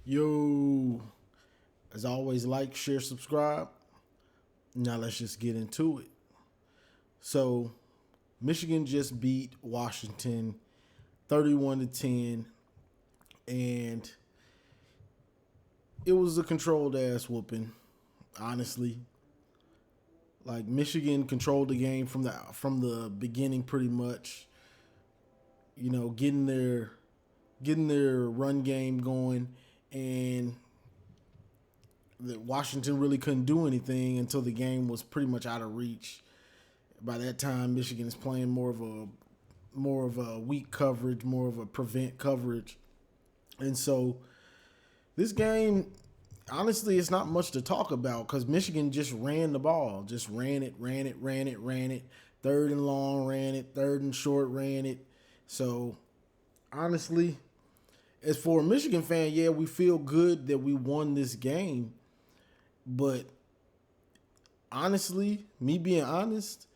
Yo, as always, like, share, subscribe. Now let's just get into it. So, Michigan just beat Washington 31-10, and it was a controlled ass whooping, honestly. Like Michigan controlled the game from the beginning pretty much. Getting their run game going, and that Washington really couldn't do anything until the game was pretty much out of reach. By that time, Michigan is playing more of a weak coverage, more of a prevent coverage, and so this game, honestly, it's not much to talk about because Michigan just ran the ball, just ran it. Third and long, ran it. Third and short, ran it. So honestly, as for a Michigan fan, yeah, we feel good that we won this game. But honestly, me being honest,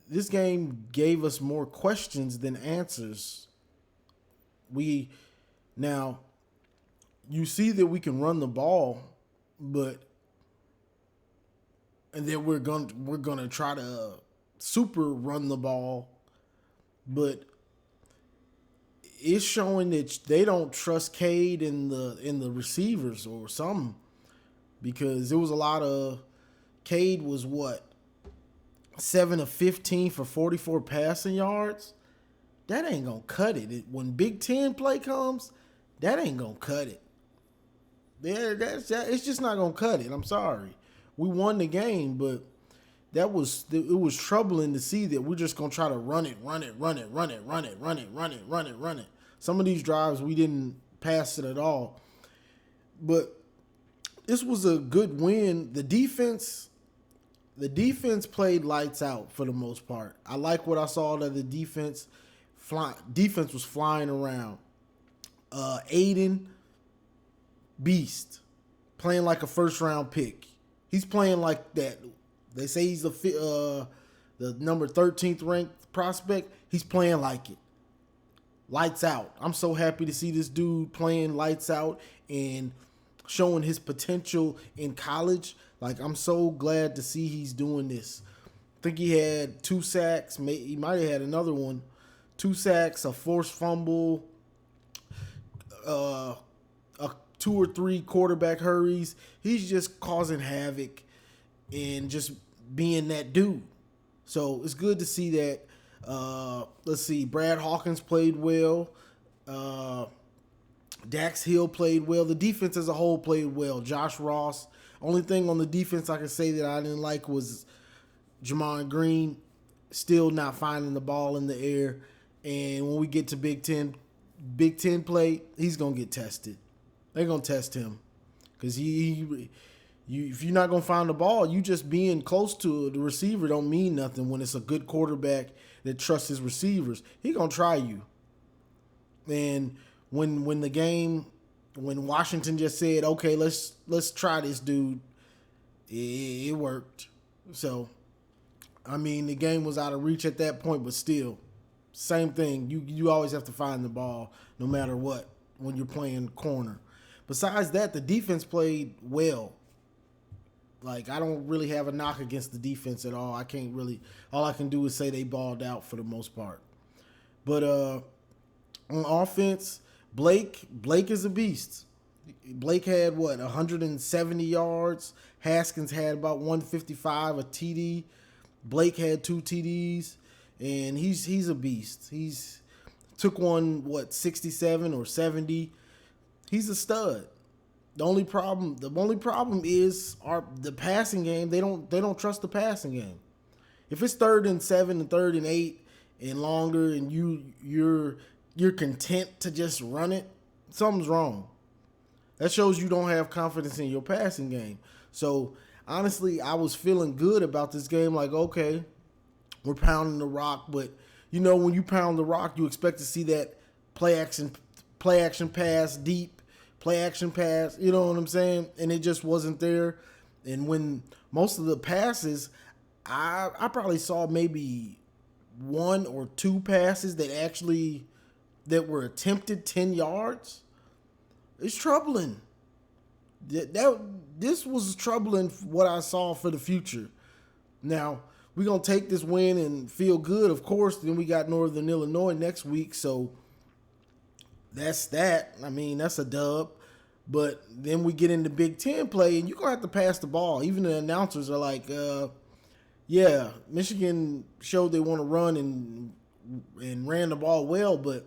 this game gave us more questions than answers. We now you see that we can run the ball, but and then we're gonna try to super run the ball, but it's showing that they don't trust Cade in the receivers or something because there was a lot of Cade was what 7 of 15 for 44 passing yards. That ain't gonna cut it. When Big Ten play comes, that ain't gonna cut it. It's just not gonna cut it. I'm sorry. We won the game, but it was troubling to see that we're just gonna try to run it, run it, run it, run it, run it, run it, run it, run it, run it. Some of these drives we didn't pass it at all, but this was a good win. The defense played lights out for the most part. I like what I saw that the defense was flying around. Aiden Beast playing like a first round pick. He's playing like that. They say he's the number 13th ranked prospect. He's playing like it. Lights out. I'm so happy to see this dude playing lights out and showing his potential in college. Like, I'm so glad to see he's doing this. I think he had 2 sacks. He might have had another one. 2 sacks, a forced fumble, a 2 or 3 quarterback hurries. He's just causing havoc and just being that dude. So it's good to see that. Let's see. Brad Hawkins played well. Dax Hill played well. The defense as a whole played well. Josh Ross. Only thing on the defense I can say that I didn't like was Jamon Green still not finding the ball in the air. And when we get to Big Ten play, he's gonna get tested. They're gonna test him because if you're not gonna find the ball, you just being close to the receiver don't mean nothing when it's a good quarterback that trusts his receivers. He gonna try you. And when Washington just said, okay, let's try this dude, it worked. So I mean, the game was out of reach at that point, but still, same thing. You always have to find the ball no matter what when you're playing corner. Besides that, the defense played well. Like, I don't really have a knock against the defense at all. All I can do is say they balled out for the most part. But on offense, Blake is a beast. Blake had 170 yards. Haskins had about 155, a TD. Blake had 2 TDs, and he's a beast. He's took one 67 or 70. He's a stud. The only problem is the passing game. They don't trust the passing game. If it's 3rd and 7 and 3rd and 8 and longer, and you're content to just run it, something's wrong. That shows you don't have confidence in your passing game. So honestly, I was feeling good about this game. Like, okay, we're pounding the rock, but when you pound the rock, you expect to see that play action pass deep, play action pass. You know what I'm saying? And it just wasn't there. And when most of the passes, I probably saw maybe 1 or 2 passes that were attempted 10 yards. It's troubling. This was troubling what I saw for the future. Now, we're going to take this win and feel good, of course. Then we got Northern Illinois next week, so that's that. I mean, that's a dub. But then we get into Big Ten play, and you're going to have to pass the ball. Even the announcers are like, yeah, Michigan showed they want to run and ran the ball well, but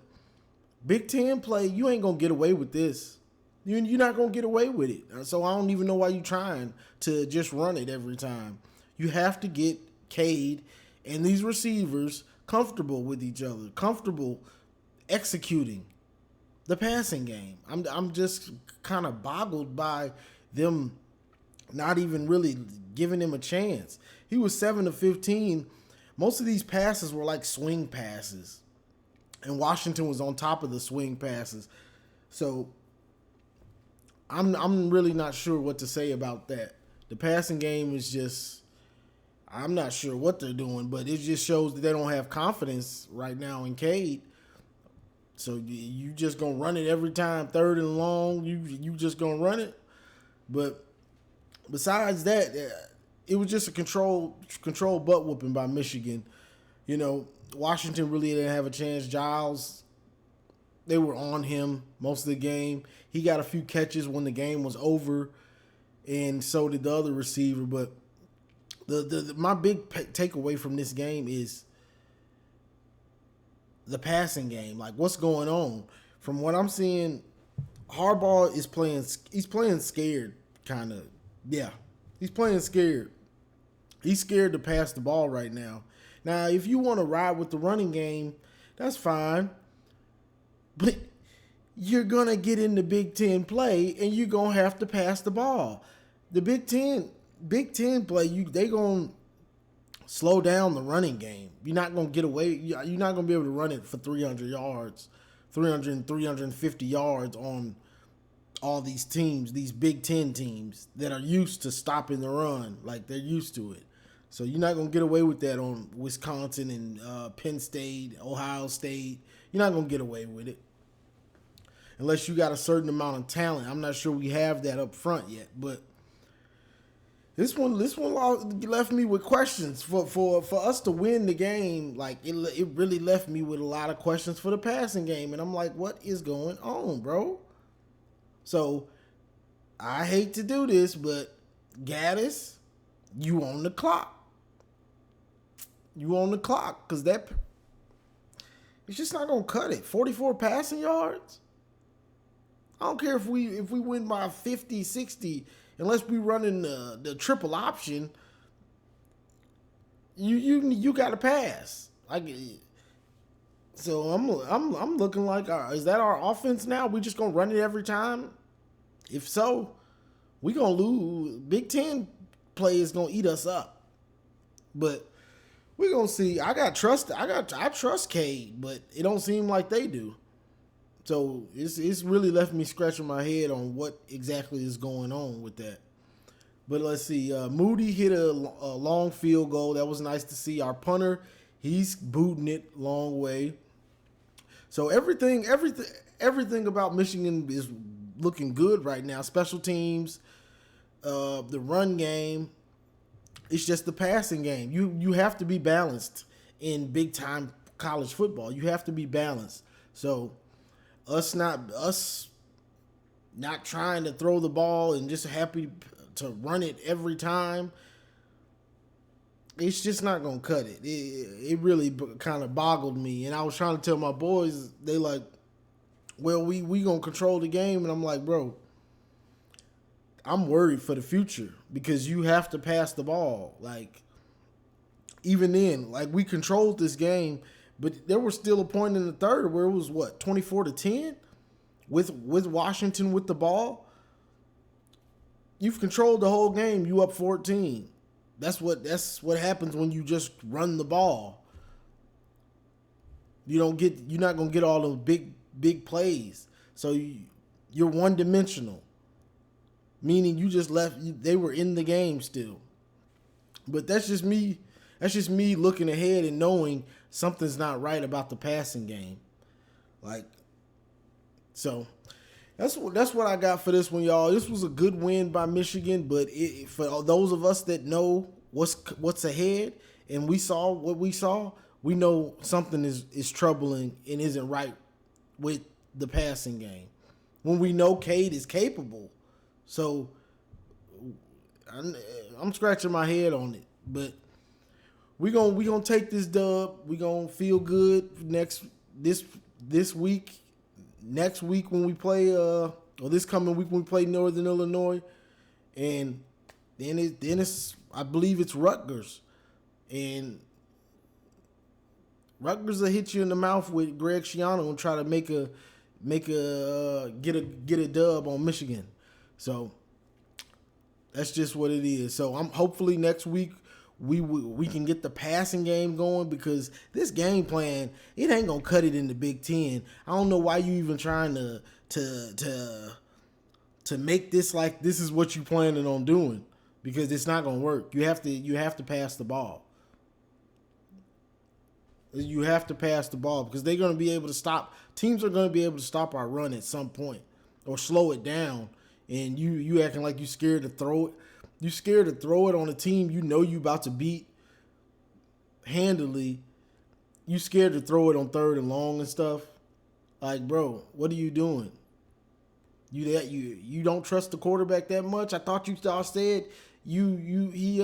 Big Ten play, you ain't going to get away with this. You're not going to get away with it. So I don't even know why you're trying to just run it every time. You have to get Cade and these receivers comfortable with each other, comfortable executing the passing game. I'm just kind of boggled by them not even really giving him a chance. He was 7 of 15. Most of these passes were like swing passes, and Washington was on top of the swing passes. So I'm really not sure what to say about that. The passing game is just, I'm not sure what they're doing, but it just shows that they don't have confidence right now in Cade. So you just gonna run it every time, 3rd and long. You just gonna run it. But besides that, it was just a control butt whooping by Michigan. You know, Washington really didn't have a chance. Giles, they were on him most of the game. He got a few catches when the game was over, and so did the other receiver. But my big takeaway from this game is the passing game. Like, what's going on? From what I'm seeing, Harbaugh is playing. He's playing scared, kind of. Yeah, he's playing scared. He's scared to pass the ball right now. Now, if you want to ride with the running game, that's fine. But you're going to get into Big Ten play, and you're going to have to pass the ball. The Big Ten play, they going to slow down the running game. You're not going to get away. You're not going to be able to run it for 300 yards, 350 yards on all these teams, these Big Ten teams that are used to stopping the run. Like, they're used to it. So you're not going to get away with that on Wisconsin and Penn State, Ohio State. You're not going to get away with it unless you got a certain amount of talent. I'm not sure we have that up front yet, but this one left me with questions. For us to win the game, like it really left me with a lot of questions for the passing game, and I'm like, what is going on, bro? So I hate to do this, but Gaddis, you on the clock. You on the clock, because that it's just not gonna cut it. 44 passing yards. I don't care if we win by 50, 60, unless we running the triple option. You got to pass. So I'm looking like, is that our offense now? We just gonna run it every time? If so, we gonna lose. Big Ten play is gonna eat us up. But we're gonna see. I trust Cade, but it don't seem like they do. So it's really left me scratching my head on what exactly is going on with that. But let's see. Moody hit a long field goal. That was nice to see. Our punter, he's booting it long way. So everything about Michigan is looking good right now. Special teams, the run game. It's just the passing game. You have to be balanced in big time college football. You have to be balanced. So us not trying to throw the ball and just happy to run it every time, it's just not gonna cut it. It really kind of boggled me, and I was trying to tell my boys. They like, well, we gonna control the game, and I'm like, bro, I'm worried for the future because you have to pass the ball. Like, even then, like, we controlled this game, but there was still a point in the third where it was 24-10 with Washington with the ball. You've controlled the whole game. You up 14. That's what happens when you just run the ball. You're not gonna get all those big plays. So you're one dimensional. Meaning you just they were in the game still. But that's just me looking ahead and knowing something's not right about the passing game. Like, so That's what I got for this one, y'all. This was a good win by Michigan, but for those of us that know what's ahead and we saw what we saw, we know something is troubling and isn't right with the passing game. When we know Cade is capable, so I'm scratching my head on it, but we gonna take this dub. We gonna feel good this week. Next week when we play or this coming week when we play Northern Illinois, and then it's I believe it's Rutgers, and Rutgers will hit you in the mouth with Greg Schiano and try to get a dub on Michigan. So that's just what it is. So I'm hopefully next week we can get the passing game going, because this game plan, it ain't gonna cut it in the Big Ten. I don't know why you even trying to make this like this is what you planning on doing, because it's not gonna work. You have to pass the ball. You have to pass the ball because they're gonna be able to stop. Teams are gonna be able to stop our run at some point or slow it down. And you acting like you scared to throw it. You scared to throw it on a team you know you about to beat handily. You scared to throw it on 3rd and long and stuff. Like, bro, what are you doing? You don't trust the quarterback that much? I thought you all said he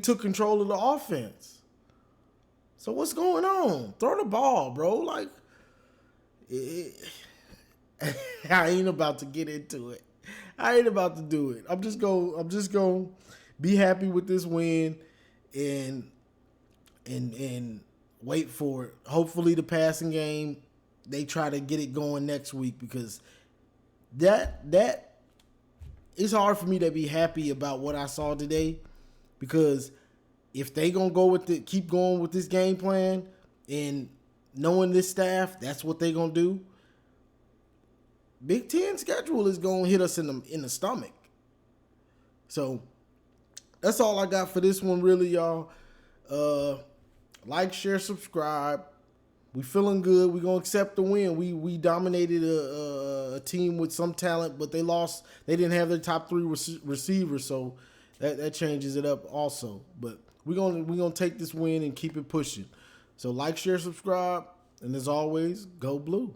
took control of the offense. So what's going on? Throw the ball, bro. Like, I ain't about to get into it. I ain't about to do it. I'm just gonna be happy with this win and wait for it. Hopefully the passing game, they try to get it going next week, because that it's hard for me to be happy about what I saw today, because if they gonna keep going with this game plan and knowing this staff, that's what they gonna do. Big Ten schedule is gonna hit us in the stomach. So that's all I got for this one, really, y'all. Like, share, subscribe. We feeling good. We gonna accept the win. We dominated a team with some talent, but they lost. They didn't have their top 3 receivers, so that changes it up also. But we gonna take this win and keep it pushing. So like, share, subscribe, and as always, go blue.